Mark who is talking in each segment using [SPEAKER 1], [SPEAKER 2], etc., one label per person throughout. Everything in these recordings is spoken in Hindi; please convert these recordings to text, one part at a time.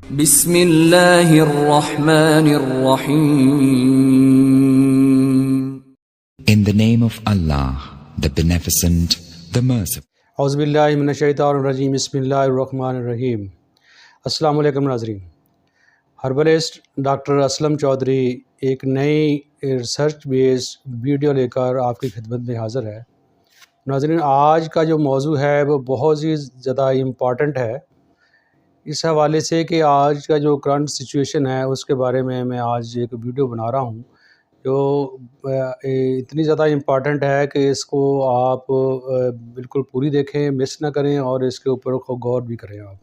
[SPEAKER 1] बिस्मिल्लाहिर्रहमानिर्रहीम।
[SPEAKER 2] In the name of Allah, the Beneficent, the Merciful.
[SPEAKER 3] औज़ुबिल्लाहि मिनश्शैतानिर्रजीम। बिस्मिल्लाहिर्रहमानिर्रहीम। अस्सलामु अलैकुम नाज़रीन। हर्बलिस्ट डॉक्टर असलम चौधरी एक नई रिसर्च बेस्ड वीडियो लेकर आपकी खिदमत में हाज़िर है। नाज़रीन, आज का जो मौजू है वो बहुत ही ज़्यादा इम्पॉर्टेंट है इस हवाले से कि आज का जो करंट सिचुएशन है उसके बारे में मैं आज एक वीडियो बना रहा हूँ जो इतनी ज़्यादा इम्पॉर्टेंट है कि इसको आप बिल्कुल पूरी देखें, मिस ना करें और इसके ऊपर गौर भी करें आप।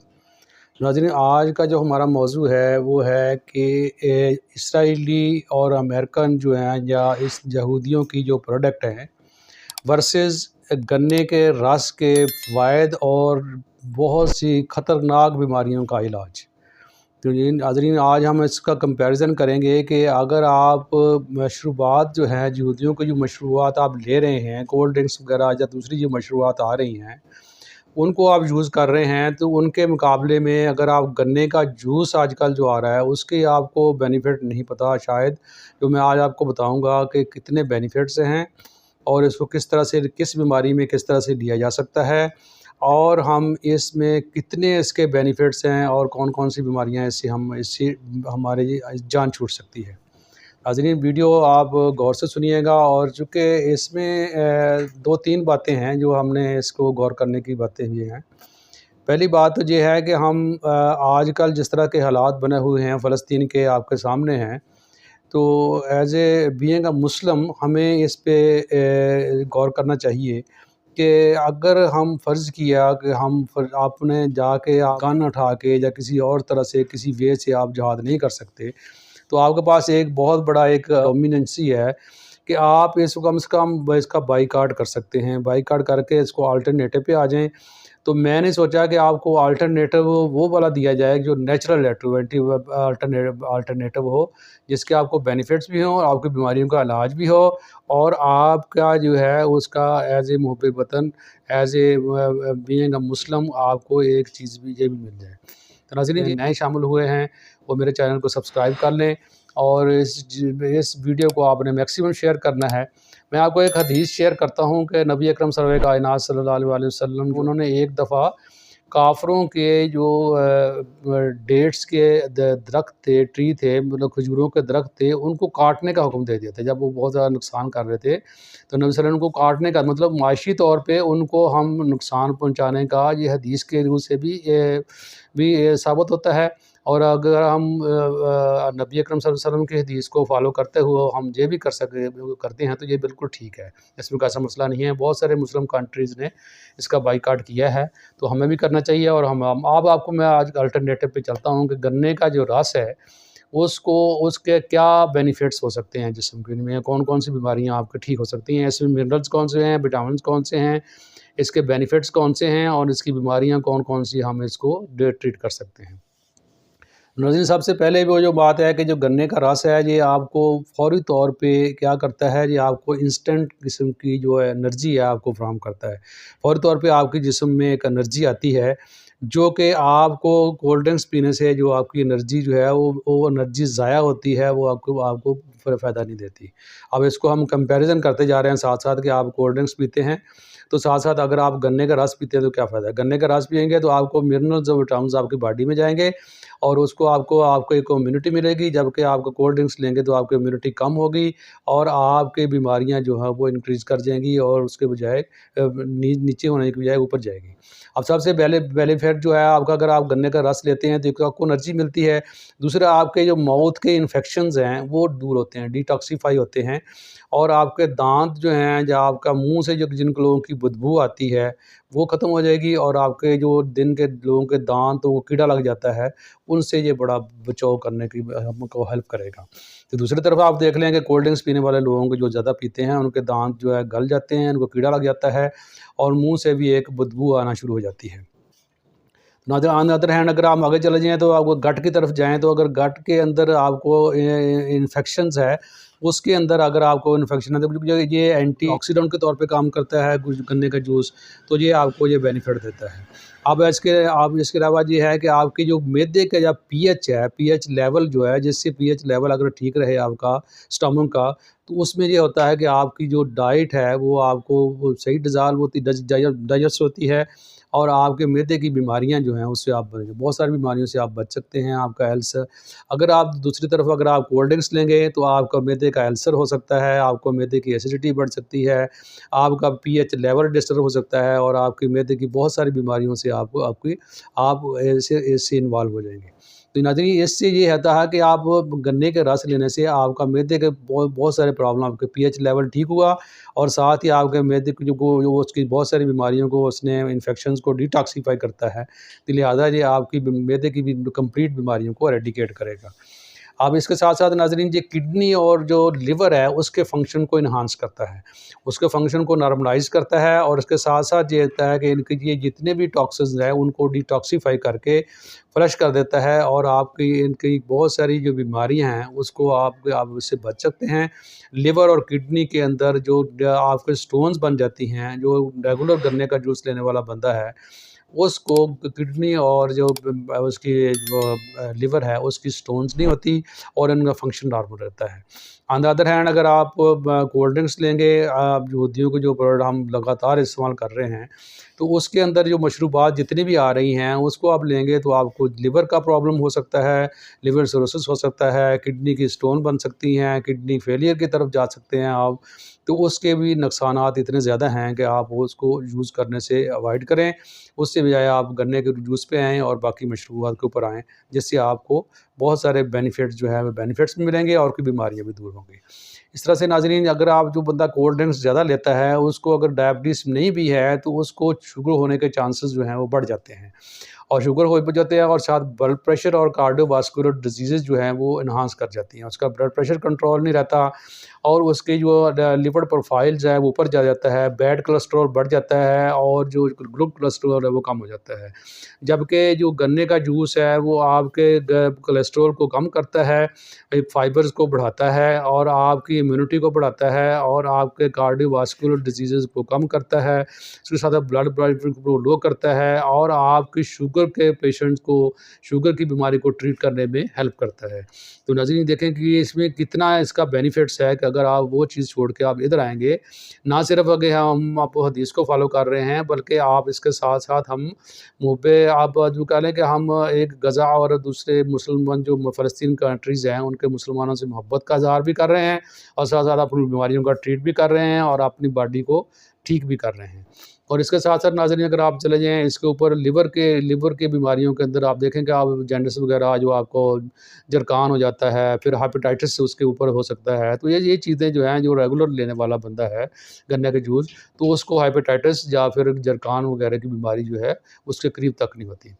[SPEAKER 3] नाज़रीन, आज का जो हमारा मौजू है वो है कि इसराइली और अमेरिकन जो हैं या इस यहूदियों की जो प्रोडक्ट हैं वर्सेस गन्ने के रस के फ़वाइद और बहुत सी ख़तरनाक बीमारियों का इलाज। तो ये नाज़रीन, आज हम इसका कंपैरिज़न करेंगे कि अगर आप मशरूबात जो हैं यहूदियों की जो मशरूबात आप ले रहे हैं, कोल्ड ड्रिंक्स वगैरह या दूसरी जो मशरूबात आ रही हैं उनको आप यूज़ कर रहे हैं, तो उनके मुकाबले में अगर आप गन्ने का जूस आजकल जो आ रहा है उसके आपको बेनिफिट नहीं पता शायद, जो मैं आज आपको बताऊंगा कि कितने बेनिफिट्स हैं और इसको किस तरह से, किस बीमारी में किस तरह से लिया जा सकता है और हम इसमें कितने इसके बेनिफिट्स हैं और कौन कौन सी बीमारियां इससे हमारी जान छूट सकती है। नाज़रीन, वीडियो आप गौर से सुनिएगा और चूँकि इसमें दो तीन बातें हैं जो हमने इसको गौर करने की बातें हुई हैं। पहली बात तो ये है कि हम आजकल जिस तरह के हालात बने हुए हैं फ़लस्तीन के आपके सामने हैं, तो एज़ ए बीइंग अ मुस्लिम हमें इस पे गौर करना चाहिए कि अगर हम फ़र्ज़ किया कि आपने जाके गन उठा के या किसी और तरह से किसी वे से आप जिहाद नहीं कर सकते, तो आपके पास एक बहुत बड़ा एक डोमिनेंसी है कि आप इसको कम से कम इसका बाईकाट कर सकते हैं। बाईकाट करके इसको अल्टरनेटिव पे आ जाएँ। तो मैंने सोचा कि आपको अल्टरनेटिव वो वाला दिया जाए जो नेचुरल अल्टरनेटिव हो, जिसके आपको बेनिफिट्स भी हों और आपकी बीमारियों का इलाज भी हो और आपका जो है उसका एज़ ए मुहब्बे वतन, एज़ ए बीइंग अ मुस्लिम आपको एक चीज़ भी ये भी मिल जाए। तो नाज़रीन, जो नए शामिल हुए हैं वो मेरे चैनल को सब्सक्राइब कर लें और इस वीडियो को आपने मैक्सिमम शेयर करना है। मैं आपको एक हदीस शेयर करता हूँ कि नबी अकरम सर्वे कायनात सल्लल्लाहु अलैहि वसल्लम उन्होंने एक दफ़ा काफ़रों के जो डेट्स के दरख्त थे, ट्री थे, मतलब खजूरों के दरख्त थे, उनको काटने का हुक्म दे दिया था। जब वो बहुत ज़्यादा नुकसान कर रहे थे तो नबी सल्लल्लाहु अलैहि वसल्लम को काटने का मतलब माशी तौर पे उनको हम नुकसान पहुँचाने का ये हदीस के रूह से भी साबित होता है। और अगर हम नबी अकरम सल्लल्लाहु अलैहि वसल्लम की हदीस को फॉलो करते हुए हम ये भी करते हैं तो ये बिल्कुल ठीक है, इसमें कोई ऐसा मसला नहीं है। बहुत सारे मुस्लिम कंट्रीज़ ने इसका बाईकाट किया है, तो हमें भी करना चाहिए। और हम अब आपको मैं आज अल्टरनेटिव पे चलता हूँ कि गन्ने का जो रस है उसके क्या बेनिफिट्स हो सकते हैं जिस्म के में, कौन कौन सी बीमारियाँ आपकी ठीक हो सकती हैं, इसमें मिनरल्स कौन से हैं, विटामिन कौन से हैं, इसके बेनिफिट्स कौन से हैं और इसकी बीमारियाँ कौन कौन सी हम इसको ट्रीट कर सकते हैं। नाज़रीन, सबसे पहले वो जो बात है कि जो गन्ने का रस है ये आपको फ़ौरी तौर पे क्या करता है, ये आपको इंस्टेंट किस्म की जो है एनर्जी है आपको फ़राहम करता है। फ़ौरी तौर पे आपके जिस्म में एक एनर्जी आती है जो कि आपको कोल्ड ड्रिंक्स पीने से जो आपकी एनर्जी जो है वो एनर्जी ज़ाया होती है, वो आपको फ़ायदा नहीं देती। अब इसको हम कंपैरिज़न करते जा रहे हैं साथ-साथ कि आप कोल्ड ड्रिंक्स पीते हैं, तो साथ-साथ अगर आप गन्ने का रस पीते हैं तो क्या फ़ायदा है। गन्ने का रस पिएँगे तो आपको मिनरल्स और विटामिन्स आपकी बॉडी में जाएँगे और उसको आपको एक इम्यूनिटी मिलेगी, जबकि आप कोल्ड ड्रिंक्स लेंगे तो आपकी इम्यूनिटी कम होगी और आपकी बीमारियाँ जो हैं वो इंक्रीज़ कर जाएँगी और उसके बजाय नीचे होने की बजाय ऊपर जाएगी। अब सबसे पहले बेनिफिट जो है आपका, अगर आप गन्ने का रस लेते हैं तो एक तो आपको एनर्जी मिलती है, दूसरा आपके जो माउथ के इन्फेक्शंस हैं वो दूर होते हैं, डिटॉक्सिफ़ाई होते हैं और आपके दाँत जो हैं या आपका मुँह से जो जिन लोगों की बदबू आती है वो ख़त्म हो जाएगी और आपके जो दिन के लोगों के दाँतों को कीड़ा लग जाता है उनसे ये बड़ा बचाव करने की हमको हेल्प करेगा। तो दूसरी तरफ आप देख लें कि कोल्ड ड्रिंक्स पीने वाले लोगों को जो ज़्यादा पीते हैं उनके दाँत जो है गल जाते हैं, उनको कीड़ा लग जाता है और मुँह से भी एक बदबू आना शुरू हो जाती है। ऑन द अदर हैंड अगर आप आगे चले जाएँ तो आपको गट की तरफ जाएँ तो अगर गट के अंदर आपको इन्फेक्शंस है, उसके अंदर अगर आपको इन्फेक्शन है तो ये एंटीऑक्सीडेंट के तौर पे काम करता है गन्ने का जूस, तो ये आपको ये बेनिफिट देता है। अब इसके अलावा ये है कि आपकी जो मैदे का जो पीएच है, पीएच लेवल जो है, जिससे पीएच लेवल अगर ठीक रहे आपका स्टमक का, तो उसमें ये होता है कि आपकी जो डाइट है वो आपको वो सही डिज़ॉल्व होती डाइजेस्ट होती है और आपके मैदे की बीमारियाँ जो हैं उससे आप बहुत सारी बीमारियों से आप बच सकते हैं। आपका अल्सर, अगर आप दूसरी तरफ अगर आप कोल्ड ड्रिंक्स लेंगे तो आपका मैदे का अल्सर हो सकता है, आपको मैदे की एसिडिटी बढ़ सकती है, आपका पीएच लेवल डिस्टर्ब हो सकता है और आपके मैदे की बहुत सारी बीमारियों से आप ऐसे इससे इन्वॉल्व हो जाएँगे। तो नाज़रीन, इससे ये होता है कि आप गन्ने के रस लेने से आपका मैदे के बहुत सारे प्रॉब्लम, आपके पीएच लेवल ठीक हुआ और साथ ही आपके मैदे की जो उसकी बहुत सारी बीमारियों को, उसने इन्फेक्शंस को डिटॉक्सिफ़ाई करता है। तो लिहाज़ा ये आपकी मैदे की भी कंप्लीट बीमारियों को एरेडिकेट करेगा। अब इसके साथ-साथ नाज़रीन, ये किडनी और जो लिवर है उसके फ़ंक्शन को एनहांस करता है, उसके फ़ंक्शन को नॉर्मलाइज़ करता है और इसके साथ-साथ ये होता है कि इनके ये जितने भी टॉक्सिन्स हैं उनको डिटॉक्सिफ़ाई करके फ्लश कर देता है और आपकी इनकी बहुत सारी जो बीमारियाँ हैं उसको आप उससे बच सकते हैं। लिवर और किडनी के अंदर जो आपके स्टोन्स बन जाती हैं, जो रेगुलर गन्ने का जूस लेने वाला बंदा है उसको किडनी और जो उसकी जो लिवर है उसकी स्टोन्स नहीं होती और इनका फंक्शन नॉर्मल रहता है। ऑन द अदर हैंड, अगर आप कोल्ड ड्रिंक्स लेंगे, आप यहूदियों के जो प्रोडक्ट हम लगातार इस्तेमाल कर रहे हैं, तो उसके अंदर जो मशरूबात जितनी भी आ रही हैं उसको आप लेंगे तो आपको लिवर का प्रॉब्लम हो सकता है, लिवर सिरोसिस हो सकता है, किडनी की स्टोन बन सकती हैं, किडनी फेलियर की तरफ जा सकते हैं आप। तो उसके भी नुकसानात इतने ज़्यादा हैं कि आप उसको यूज़ करने से अवॉइड करें। उससे बजाय आप गन्ने के जूस पे आएँ और बाकी मशरूबात के ऊपर आएँ, जिससे आपको बहुत सारे बेनिफिट्स जो है वो बेनिफिट्स भी मिलेंगे और कोई बीमारियाँ भी दूर होंगी। इस तरह से नाज़रीन, अगर आप जो बंदा कोल्ड ड्रिंक्स ज़्यादा लेता है उसको अगर डायबिटीज़ नहीं भी है तो उसको शुगर होने के चांसेस जो हैं वो बढ़ जाते हैं और शुगर हो जाते हैं और साथ ब्लड प्रेशर और कार्डियोवास्कुलर डिजीज़ेज़ जो हैं वो एनहांस कर जाती हैं। उसका ब्लड प्रेशर कंट्रोल नहीं रहता और उसकी जो लिपिड प्रोफाइल्स है वो ऊपर जा जाता है, बैड कोलेस्ट्रॉल बढ़ जाता है और जो गुड कोलेस्ट्रॉल है वो कम हो जाता है। जबकि जो गन्ने का जूस है वो आपके कोलेस्ट्रॉल को कम करता है, फाइबर्स को बढ़ाता है और आपकी इम्यूनिटी को बढ़ाता है और आपके कार्डियोवास्कुलर डिजीज़ेज़ को कम करता है। इसके साथ ब्लड प्रेशर को लो करता है और आपकी शुगर के पेशेंट्स को शुगर की बीमारी को ट्रीट करने में हेल्प करता है। तो नाज़रीन, देखें कि इसमें कितना इसका बेनिफिट्स है कि अगर आप वो चीज़ छोड़ के आप इधर आएँगे, ना सिर्फ़ अगर हम आप हदीस को फ़ॉलो कर रहे हैं बल्कि आप इसके साथ-साथ हम मुँह पे आप जो कह लें कि हम एक गज़ा और दूसरे मुसलमान जो फ़लस्तीन कंट्रीज़ हैं उनके मुसलमानों से मोहब्बत का इज़हार भी कर रहे हैं और साथ-साथ अपनी बीमारियों का ट्रीट भी कर रहे हैं और अपनी बॉडी को ठीक भी कर रहे हैं। और इसके साथ-साथ नाज़रीन, अगर आप चले जाएँ इसके ऊपर लिवर की बीमारियों के अंदर आप देखें कि आप जॉन्डिस वग़ैरह जो आपको जरकान हो जाता है, फिर हेपेटाइटिस उसके ऊपर हो सकता है। तो ये चीज़ें जो हैं जो रेगुलर लेने वाला बंदा है गन्ने के जूस, तो उसको हेपेटाइटिस या फिर जरकान वग़ैरह की बीमारी जो है उसके करीब तक नहीं होती।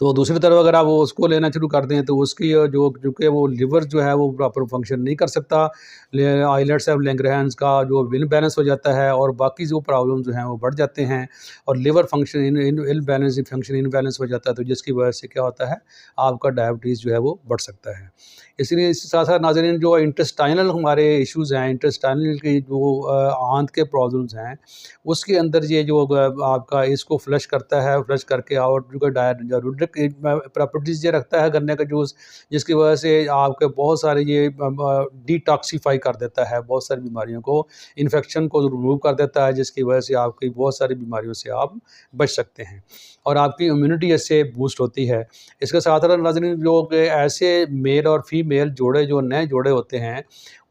[SPEAKER 3] तो दूसरी तरफ अगर आप वो उसको लेना शुरू कर दें तो उसकी जो चूँकि वो लिवर जो है वो प्रॉपर फंक्शन नहीं कर सकता, आइलेट्स ऑफ लैंगरहैंस का जो इम्बैलेंस हो जाता है और बाकी जो प्रॉब्लम जो हैं वो बढ़ जाते हैं और लिवर फंक्शन इम्बैलेंस हो जाता है, तो जिसकी वजह से क्या होता है, आपका डायबिटीज़ जो है वो बढ़ सकता है। इसलिए इसके साथ-साथ नाज़रीन, जो इंटेस्टाइनल हमारे इश्यूज़ हैं, इंटेस्टाइनल की जो आंत के प्रॉब्लम्स हैं, उसके अंदर ये जो आपका इसको फ्लश करता है, फ्लश करके और जो प्रॉपर्टीज़ ये रखता है गन्ने का जूस, जिसकी वजह से आपके बहुत सारे ये डिटॉक्सिफ़ाई कर देता है, बहुत सारी बीमारियों को, इन्फेक्शन को रिमूव कर देता है, जिसकी वजह से आपकी बहुत सारी बीमारियों से आप बच सकते हैं और आपकी इम्यूनिटी इससे बूस्ट होती है। इसके साथ-साथ नाज़रीन, जो ऐसे मेल और फीमेल जोड़े जो नए जोड़े होते हैं,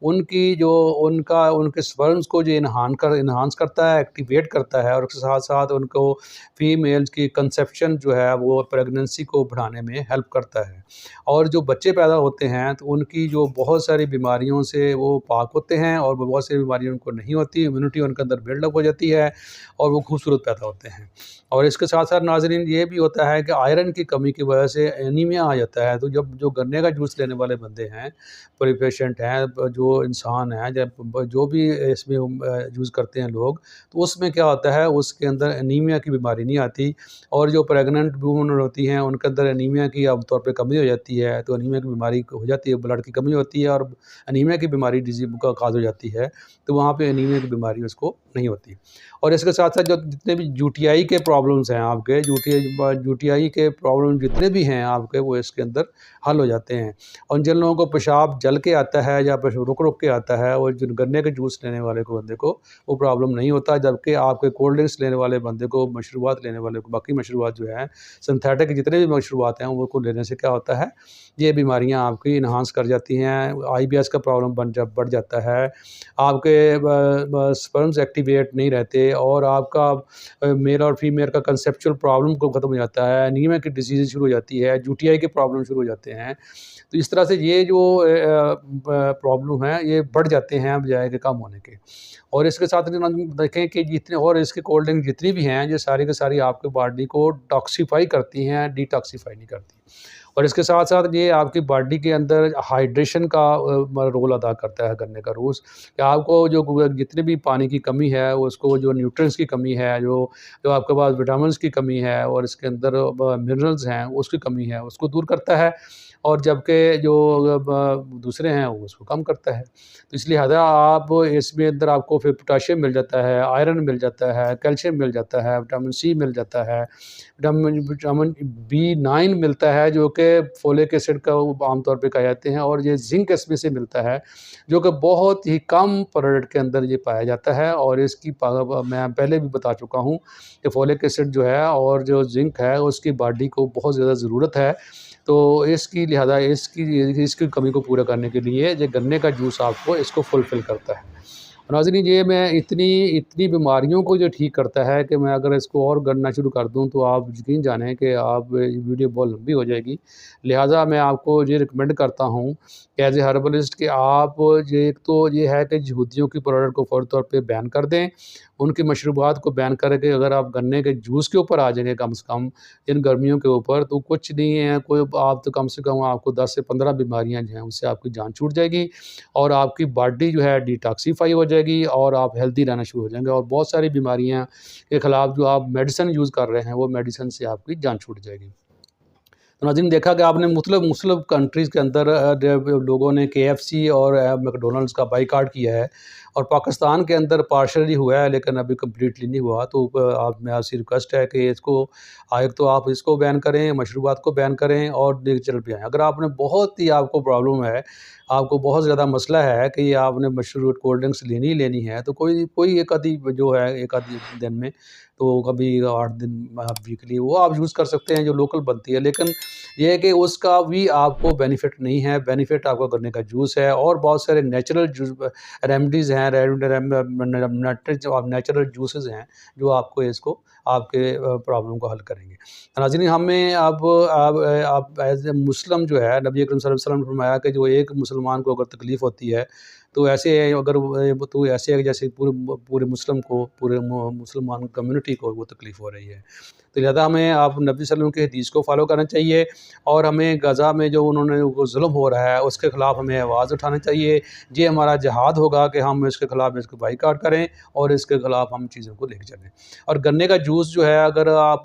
[SPEAKER 3] उनकी जो उनके स्पर्म्स को जो एनहांस करता है, एक्टिवेट करता है और उसके साथ-साथ उनको फीमेल्स की कंसेप्शन जो है वो प्रेगनेंसी को बढ़ाने में हेल्प करता है और जो बच्चे पैदा होते हैं तो उनकी जो बहुत सारी बीमारियों से वो पाक होते हैं और वो बहुत सारी बीमारियाँ उनको नहीं होती, इम्यूनिटी उनके अंदर बिल्डअप हो जाती है और वो खूबसूरत पैदा होते हैं। और इसके साथ-साथ नाज़रीन, ये भी होता है कि आयरन की कमी की वजह से एनीमिया आ जाता है, तो जब जो गन्ने का जूस लेने वाले बंदे हैं, कोई पेशेंट हैं जो इंसान है, जब जो भी इसमें यूज़ करते हैं लोग, तो उसमें क्या होता है, उसके अंदर एनीमिया की बीमारी नहीं आती। और जो प्रेग्नेंट वूमेन होती हैं, उनके अंदर एनीमिया की आमतौर पे कमी हो जाती है, तो एनीमिया की बीमारी हो जाती है, ब्लड की कमी होती है और एनीमिया की बीमारी डिज़ीज़ का काज़ हो जाती है, तो वहाँ पे एनीमिया की बीमारी उसको नहीं होती। और इसके साथ-साथ जो जितने भी यूटीआई के प्रॉब्लम्स हैं आपके, यूटीआई के प्रॉब्लम जितने भी हैं आपके, वो इसके अंदर हल हो जाते हैं। और जिन लोगों को पेशाब जल के आता है या फिर रुक-रुक के आता है, और जो गन्ने के जूस लेने वाले को बंदे को वो प्रॉब्लम नहीं होता, जबकि आपके कोल्ड ड्रिंक्स लेने वाले बंदे को, मशरूबात लेने वाले को, बाकी मशरूबात जो हैं, सिंथेटिक जितने भी मशरूबात हैं, उनको लेने से क्या होता है, ये बीमारियाँ आपकी एनहांस कर जाती हैं, आईबीएस का प्रॉब्लम बढ़ जाता है, आपके स्पर्म्स एक्टिवेट नहीं रहते, और आपका मेल और फीमेल का कंसेप्चुअल प्रॉब्लम को ख़त्म हो जाता है, एनीमिया की डिसीज़ शुरू हो जाती है, यूटीआई के प्रॉब्लम शुरू हो जाते हैं। तो इस तरह से ये जो प्रॉब्लम है, ये बढ़ जाते हैं बजाय के कम होने के। और इसके साथ अगर हम देखें कि जितने और इसके कोल्ड ड्रिंक जितनी भी हैं, ये सारी की सारी आपके बॉडी को टॉक्सिफ़ाई करती हैं, डिटॉक्सिफ़ाई नहीं करती। और इसके साथ-साथ ये आपकी बॉडी के अंदर हाइड्रेशन का रोल अदा करता है गन्ने का जूस, कि आपको जो जितनी भी पानी की कमी है, उसको जो न्यूट्रिएंट्स की कमी है, जो जो आपके पास विटामिन्स की कमी है और इसके अंदर मिनरल्स हैं, उसकी कमी है, उसको दूर करता है। और जबकि जो दूसरे हैं, वो उसको कम करता है। तो इसलिए लिहाज़ा आप इसमें अंदर आपको फिर पोटेशियम मिल जाता है, आयरन मिल जाता है, कैल्शियम मिल जाता है, विटामिन सी मिल जाता है, विटामिन विटामिन बी9 मिलता है, जो कि फोलिक एसिड का वो आमतौर पे कहे जाते हैं, और ये ज़िंक इसमें से मिलता है, जो कि बहुत ही कम प्रोडक्ट के अंदर ये पाया जाता है। और इसकी मैं पहले भी बता चुका हूँ कि फोलिक एसिड जो है और जो ज़िंक है, उसकी बॉडी को बहुत ज़्यादा ज़रूरत है। तो इसकी लिहाज़ा इसकी कमी को पूरा करने के लिए ये गन्ने का जूस आपको इसको फुलफ़िल करता है। नाज़रीन, ये मैं इतनी इतनी बीमारियों को जो ठीक करता है कि मैं अगर इसको और गढ़ना शुरू कर दूँ, तो आप यकीन जानें कि आप ये वीडियो बहुत लंबी हो जाएगी। लिहाज़ा मैं आपको ये रिकमेंड करता हूँ कि एज़ ए हर्बलिस्ट कि आप ये, एक तो ये है कि यहूदियों की प्रोडक्ट को फ़ौरी तौर पे बैन कर दें, उनकी मशरूबात को बैन करके अगर आप गन्ने के जूस के ऊपर आ जाएँगे कम से कम इन गर्मियों के ऊपर, तो कुछ नहीं है, कोई आप तो कम से कम आपको 10 से 15 बीमारियाँ जो हैं, उससे आपकी जान छूट जाएगी, और आपकी बॉडी जो है डिटॉक्सिफ़ाई हो जाएगी, और आप हेल्दी रहना शुरू हो जाएँगे, और बहुत सारी बीमारियाँ के ख़िलाफ़ जो आप मेडिसिन यूज़ कर रहे हैं, वो मेडिसिन से आपकी जान छूट जाएगी। तो नाज़रीन, देखा कि आपने मुख्तलिफ़ कंट्रीज़ के अंदर लोगों ने केएफसी और मैकडॉनल्ड्स का बायकॉट किया है, और पाकिस्तान के अंदर पार्शियली हुआ है, लेकिन अभी कंप्लीटली नहीं हुआ। तो आप मैं आपसे रिक्वेस्ट है कि इसको एक तो आप इसको बैन करें, मशरूबात को बैन करें, और नेचुरल पे आएँ। अगर आपने बहुत ही आपको प्रॉब्लम है, आपको बहुत ज़्यादा मसला है कि ये आपने मशरूब कोल्ड ड्रिंक्स लेनी ही लेनी है, तो कोई कोई एक आधी जो है, एक आधी दिन में, तो कभी 8 दिन वीकली वो आप यूज़ कर सकते हैं, जो लोकल बनती है। लेकिन ये है कि उसका भी आपको बेनिफिट नहीं है, बेनिफिट आपको गन्ने का जूस है, और बहुत सारे नेचुरल जूस रेमेडीज़ हैं, नेचुरल जूसेज़ हैं, जो आपको इसको आपके प्रॉब्लम को हल करेंगे। नाज़रीन, हमें अब आप एज़ ए मुस्लिम जो है, नबी अकरम सल्लल्लाहु अलैहि वसल्लम ने फरमाया कि जो एक मुसलमान को अगर तकलीफ़ होती है, तो ऐसे अगर तो ऐसे है कि जैसे पूरे पूरे मुस्लिम को, पूरे मुसलमान कम्युनिटी को वो तकलीफ़ हो रही है। तो लिहाज़ा हमें आप नबी सल्लल्लाहु अलैहि वसल्लम की हदीस को फ़ॉलो करना चाहिए, और हमें गज़ा में जो उन्होंने वो ज़ुल्म हो रहा है, उसके ख़िलाफ़ हमें आवाज़ उठानी चाहिए। ये हमारा जिहाद होगा कि हम इसके ख़िलाफ़ इसको बायकॉट करें, और इसके ख़िलाफ़ हम चीज़ों को लेके चलें। और गन्ने का जूस जो है, अगर आप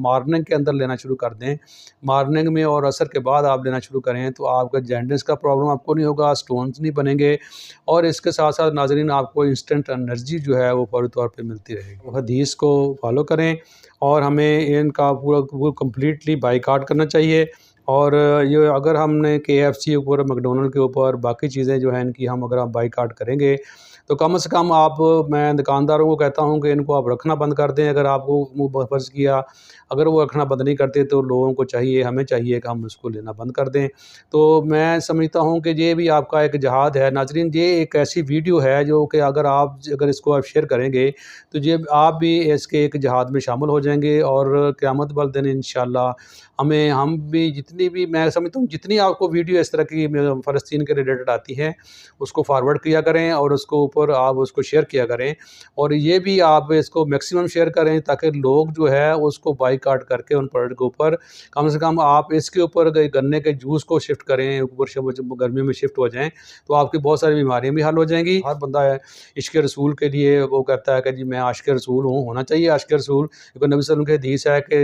[SPEAKER 3] मॉर्निंग के अंदर लेना शुरू कर दें, मॉर्निंग में और असर के बाद आप लेना शुरू करें, तो आपका जॉन्डिस का प्रॉब्लम आपको नहीं होगा, स्टोन्स नहीं बनेंगे, और इसके साथ-साथ नाज़रीन, आपको इंस्टेंट एनर्जी जो है, वो फ़ौरी तौर पे मिलती रहेगी। हदीस को फ़ॉलो करें, और हमें इनका पूरा कंप्लीटली बायकॉट करना चाहिए। और ये अगर हमने केएफसी के ऊपर, मैकडॉनल्ड के ऊपर, बाकी चीज़ें जो हैं इनकी हम अगर आप बायकॉट करेंगे, तो कम से कम आप, मैं दुकानदारों को कहता हूँ कि इनको आप रखना बंद कर दें। अगर आपको फ़र्ज़ किया, अगर वो रखना बंद नहीं करते, तो लोगों को चाहिए, हमें चाहिए कि हम इसको लेना बंद कर दें। तो मैं समझता हूँ कि ये भी आपका एक जिहाद है। नाज़रीन, ये एक ऐसी वीडियो है जो कि अगर इसको आप शेयर करेंगे, तो ये आप भी इसके एक जिहाद में शामिल हो जाएँगे, और क़यामत वाले दिन इंशाअल्लाह हम भी जितनी भी, मैं समझता हूँ, जितनी आपको वीडियो इस तरह की फ़लस्तीन के रिलेटेड आती हैं, उसको फ़ॉरवर्ड किया करें, और उसको ऊपर आप उसको शेयर किया करें और ये भी आप इसको मैक्सिमम शेयर करें ताकि लोग जो है उसको बायकॉट करके उन प्रोडक्ट के ऊपर कम से कम आप इसके ऊपर गन्ने के जूस को शिफ्ट करें, ऊपर से जब गर्मियों में शिफ्ट हो जाएँ, तो आपकी बहुत सारी बीमारियाँ भी हल हो जाएँगी। हर बंदा है इश्क़ रसूल के लिए वो कहता है कि जी मैं आशिक़ रसूल हूँ, होना चाहिए आशिक़ रसूल, क्योंकि नबी सल्लल्लाहु अलैहि वसल्लम की हदीस है कि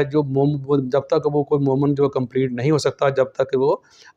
[SPEAKER 3] जो जब तक वो कोई मोमिन जो कंप्लीट नहीं हो सकता, जब तक वो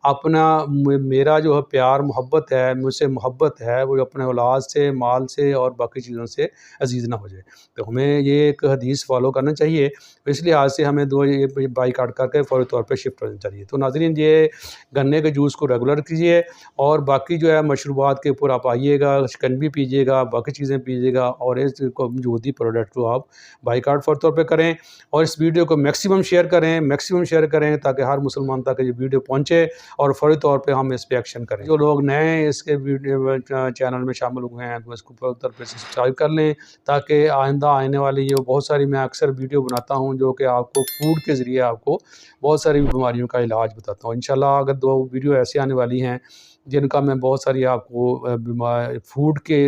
[SPEAKER 3] अपना मेरा जो है प्यार मोहब्बत है, मुझसे मोहब्बत है, वो अपने औलाद से, माल से और बाकी चीज़ों से अज़ीज़ ना हो जाए। तो हमें ये एक हदीस फ़ॉलो करना चाहिए, तो इस लिहाज से हमें दो ये बायकॉट करके फ़ौरी तौर पे शिफ्ट होना चाहिए। तो नाज़रीन, ये गन्ने के जूस को रेगुलर कीजिए और बाकी जो है मशरूबात के ऊपर आप आइएगा, शिकंजी पीजिएगा, बाकी चीज़ें पीजिएगा और इसको मौजूदी प्रोडक्ट को आप बायकॉट फ़ौरी तौर पे करें और इस वीडियो को मैक्सिमम शेयर करें ताकि हर मुसलमान तक ये वीडियो पहुँचे और फ़ौरी तौर पे हम इस पे एक्शन करें। जो लोग नए इसके वीडियो चैनल में शामिल हुए हैं, तो इसको फ़ौरी तौर पे सब्सक्राइब कर लें ताकि आइंदा आने वाली ये बहुत सारी मैं अक्सर वीडियो बनाता हूँ जो कि आपको फूड के ज़रिए आपको बहुत सारी बीमारियों का इलाज बताता हूँ। इंशाल्लाह अगर 2 वीडियो ऐसी आने वाली हैं जिनका मैं बहुत सारी आपको फूड के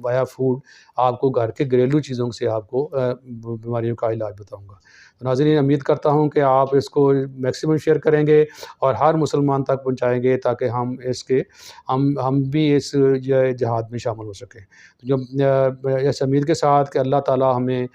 [SPEAKER 3] वाया फूड आपको घर के घरेलू चीज़ों से आपको बीमारियों का इलाज बताऊँगा। तो नाज़रीन, उम्मीद करता हूँ कि आप इसको मैक्सिमम शेयर करेंगे और हर मुसलमान तक पहुँचाएँगे ताकि हम भी इस जिहाद में शामिल हो सकें। तो जो इस उम्मीद के साथ कि अल्लाह ताला हमें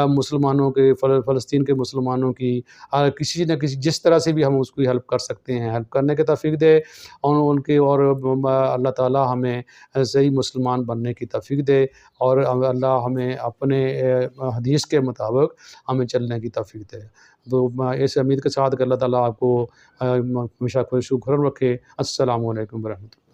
[SPEAKER 3] मुसलमानों के फ़लस्तीन के मुसलमानों की किसी न किसी जिस तरह से भी हम उसकी हेल्प कर सकते हैं, हेल्प करने की तौफ़ीक दे और उनकी और अल्लाह ताला हमें सही मुसलमान बनने की तौफ़ीक दे और अल्लाह हमें अपने हदीस के मुताबिक हमें चलने की तौफ़ीक दे। तो मैं इस उम्मीद के साथ कि अल्लाह ताला आपको हमेशा खुश खुर्रम रखे। अस्सलामु अलैकुम व रहमतुल्लाह।